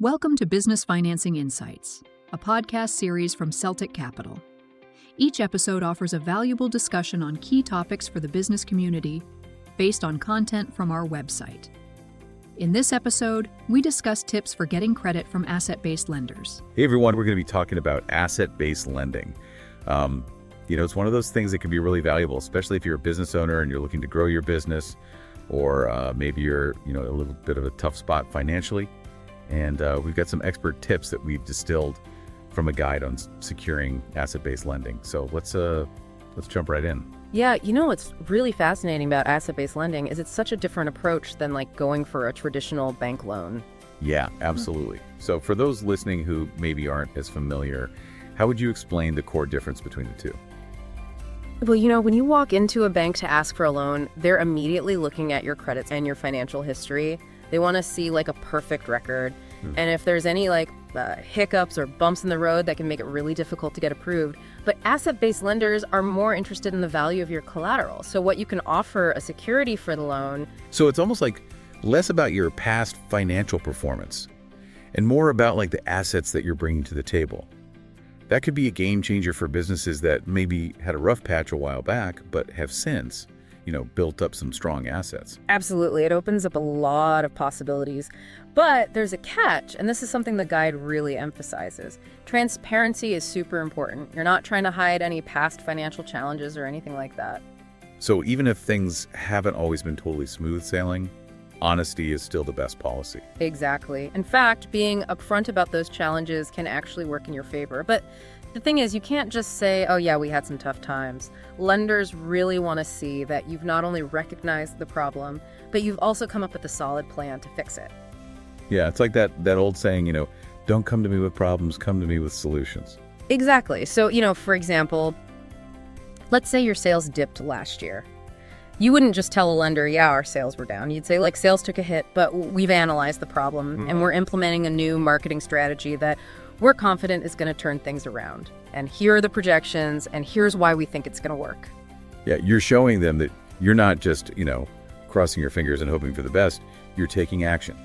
Welcome to Business Financing Insights, a podcast series from Celtic Capital. Each episode offers a valuable discussion on key topics for the business community based on content from our website. In this episode, we discuss tips for getting credit from asset-based lenders. Hey everyone, we're going to be talking about asset-based lending. It's one of those things that can be really valuable, especially if you're a business owner and you're looking to grow your business, or maybe you're a little bit of a tough spot financially. And we've got some expert tips that we've distilled from a guide on securing asset-based lending. So let's jump right in. Yeah, what's really fascinating about asset-based lending is it's such a different approach than like going for a traditional bank loan. Yeah, absolutely. So for those listening who maybe aren't as familiar, how would you explain the core difference between the two? Well, when you walk into a bank to ask for a loan, they're immediately looking at your credits and your financial history. They want to see like a perfect record. And if there's any hiccups or bumps in the road, that can make it really difficult to get approved. But asset-based lenders are more interested in the value of your collateral. So what you can offer a security for the loan. So it's almost like less about your past financial performance and more about like the assets that you're bringing to the table. That could be a game changer for businesses that maybe had a rough patch a while back, but have since built up some strong assets. Absolutely. It opens up a lot of possibilities. But there's a catch, and this is something the guide really emphasizes. Transparency is super important. You're not trying to hide any past financial challenges or anything like that. So even if things haven't always been totally smooth sailing, honesty is still the best policy. Exactly. In fact, being upfront about those challenges can actually work in your favor. But the thing is, you can't just say, oh yeah, we had some tough times. Lenders really want to see that you've not only recognized the problem, but you've also come up with a solid plan to fix it. Yeah, it's like that old saying, don't come to me with problems, come to me with solutions. Exactly. So, for example, let's say your sales dipped last year. You wouldn't just tell a lender, yeah, our sales were down. You'd say, sales took a hit, but we've analyzed the problem and we're implementing a new marketing strategy that we're confident is going to turn things around. And here are the projections, and here's why we think it's going to work. Yeah, you're showing them that you're not just, crossing your fingers and hoping for the best. You're taking action.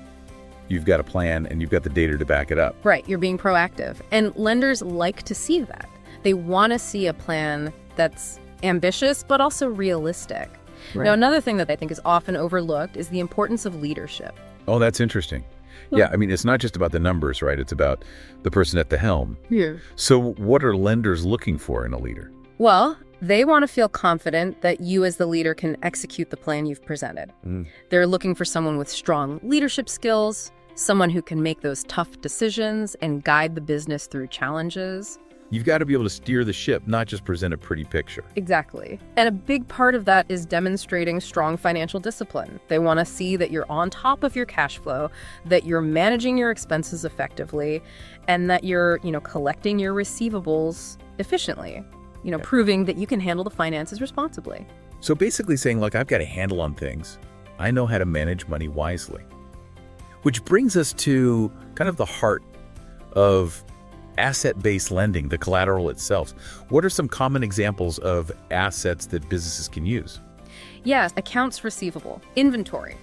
You've got a plan, and you've got the data to back it up. Right, you're being proactive. And lenders like to see that. They want to see a plan that's ambitious, but also realistic. Right. Now, another thing that I think is often overlooked is the importance of leadership. Oh, that's interesting. Yeah, it's not just about the numbers, right? It's about the person at the helm. Yeah. So what are lenders looking for in a leader? Well, they want to feel confident that you as the leader can execute the plan you've presented. They're looking for someone with strong leadership skills, someone who can make those tough decisions and guide the business through challenges. You've got to be able to steer the ship, not just present a pretty picture. Exactly. And a big part of that is demonstrating strong financial discipline. They want to see that you're on top of your cash flow, that you're managing your expenses effectively, and that you're, collecting your receivables efficiently, proving that you can handle the finances responsibly. So basically saying, look, I've got a handle on things. I know how to manage money wisely. Which brings us to kind of the heart of asset-based lending, the collateral itself. What are some common examples of assets that businesses can use? Yes, accounts receivable, inventory,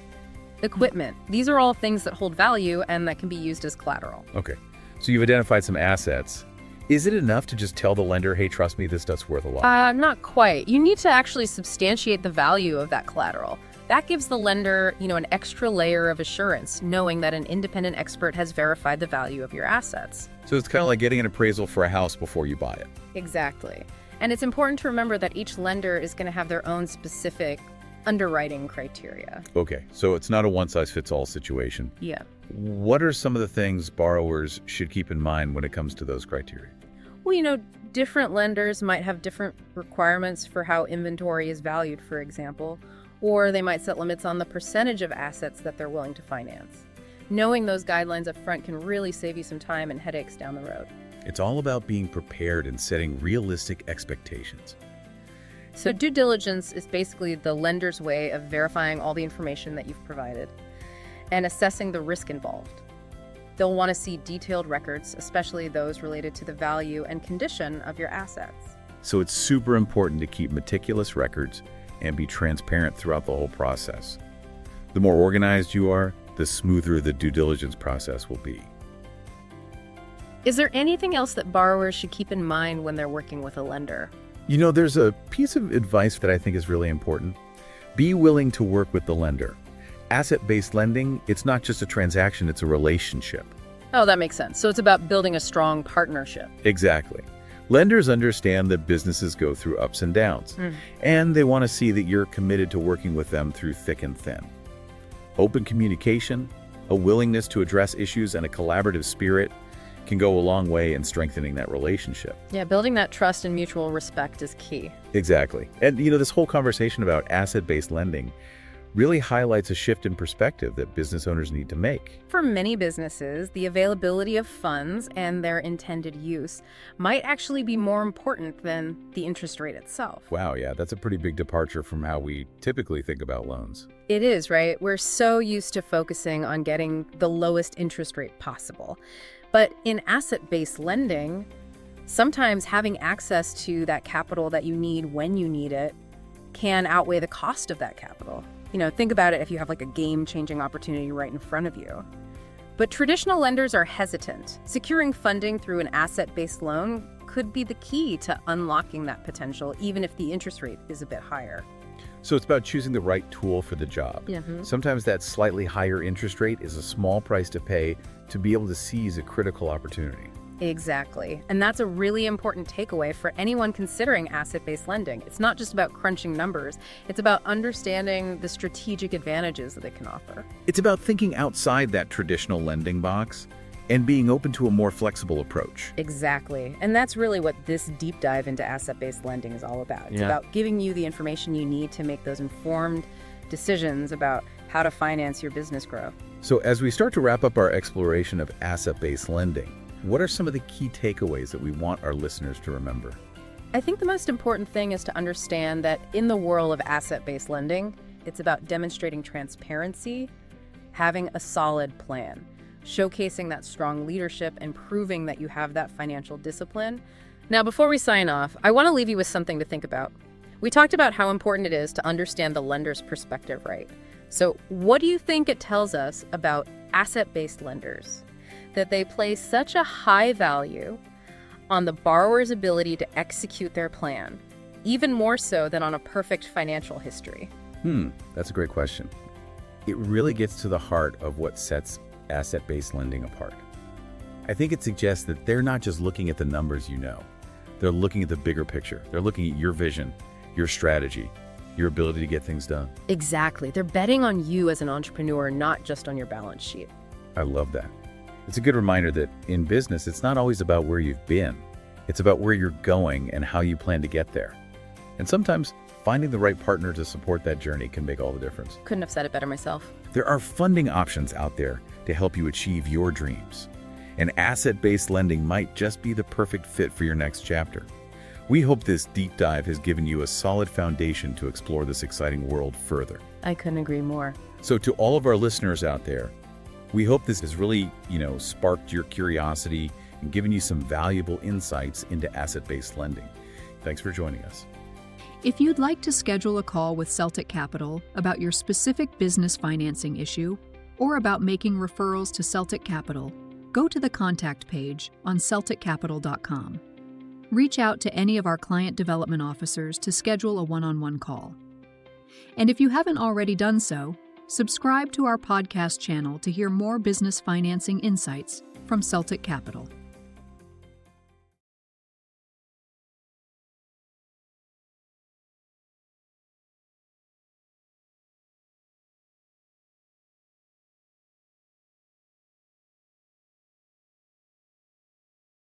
equipment. These are all things that hold value and that can be used as collateral. Okay, so you've identified some assets. Is it enough to just tell the lender, hey, trust me, this stuff's worth a lot? Not quite. You need to actually substantiate the value of that collateral. That gives the lender, an extra layer of assurance, knowing that an independent expert has verified the value of your assets. So it's kind of like getting an appraisal for a house before you buy it. Exactly. And it's important to remember that each lender is going to have their own specific underwriting criteria. Okay, so it's not a one-size-fits-all situation. Yeah. What are some of the things borrowers should keep in mind when it comes to those criteria? Well, different lenders might have different requirements for how inventory is valued, for example, or they might set limits on the percentage of assets that they're willing to finance. Knowing those guidelines up front can really save you some time and headaches down the road. It's all about being prepared and setting realistic expectations. So due diligence is basically the lender's way of verifying all the information that you've provided and assessing the risk involved. They'll want to see detailed records, especially those related to the value and condition of your assets. So it's super important to keep meticulous records and be transparent throughout the whole process. The more organized you are, the smoother the due diligence process will be. Is there anything else that borrowers should keep in mind when they're working with a lender? There's a piece of advice that I think is really important. Be willing to work with the lender. Asset-based lending, it's not just a transaction, it's a relationship. Oh, that makes sense. So it's about building a strong partnership. Exactly. Lenders understand that businesses go through ups and downs, and they want to see that you're committed to working with them through thick and thin. Open communication, a willingness to address issues, and a collaborative spirit can go a long way in strengthening that relationship. Yeah, building that trust and mutual respect is key. Exactly. And this whole conversation about asset-based lending really highlights a shift in perspective that business owners need to make. For many businesses, the availability of funds and their intended use might actually be more important than the interest rate itself. Wow, yeah, that's a pretty big departure from how we typically think about loans. It is, right? We're so used to focusing on getting the lowest interest rate possible. But in asset-based lending, sometimes having access to that capital that you need when you need it can outweigh the cost of that capital. Think about it if you have like a game-changing opportunity right in front of you. But traditional lenders are hesitant. Securing funding through an asset-based loan could be the key to unlocking that potential, even if the interest rate is a bit higher. So it's about choosing the right tool for the job. Sometimes that slightly higher interest rate is a small price to pay to be able to seize a critical opportunity. Exactly. And that's a really important takeaway for anyone considering asset-based lending. It's not just about crunching numbers. It's about understanding the strategic advantages that it can offer. It's about thinking outside that traditional lending box and being open to a more flexible approach. Exactly. And that's really what this deep dive into asset-based lending is all about. It's about giving you the information you need to make those informed decisions about how to finance your business growth. So as we start to wrap up our exploration of asset-based lending, what are some of the key takeaways that we want our listeners to remember? I think the most important thing is to understand that in the world of asset-based lending, it's about demonstrating transparency, having a solid plan, showcasing that strong leadership, and proving that you have that financial discipline. Now, before we sign off, I want to leave you with something to think about. We talked about how important it is to understand the lender's perspective, right? So what do you think it tells us about asset-based lenders? That they place such a high value on the borrower's ability to execute their plan, even more so than on a perfect financial history. That's a great question. It really gets to the heart of what sets asset-based lending apart. I think it suggests that they're not just looking at the numbers they're looking at the bigger picture. They're looking at your vision, your strategy, your ability to get things done. Exactly. They're betting on you as an entrepreneur, not just on your balance sheet. I love that. It's a good reminder that in business, it's not always about where you've been. It's about where you're going and how you plan to get there. And sometimes finding the right partner to support that journey can make all the difference. Couldn't have said it better myself. There are funding options out there to help you achieve your dreams. And asset-based lending might just be the perfect fit for your next chapter. We hope this deep dive has given you a solid foundation to explore this exciting world further. I couldn't agree more. So to all of our listeners out there, we hope this has really, sparked your curiosity and given you some valuable insights into asset-based lending. Thanks for joining us. If you'd like to schedule a call with Celtic Capital about your specific business financing issue or about making referrals to Celtic Capital, go to the contact page on CelticCapital.com. Reach out to any of our client development officers to schedule a one-on-one call. And if you haven't already done so, subscribe to our podcast channel to hear more business financing insights from Celtic Capital.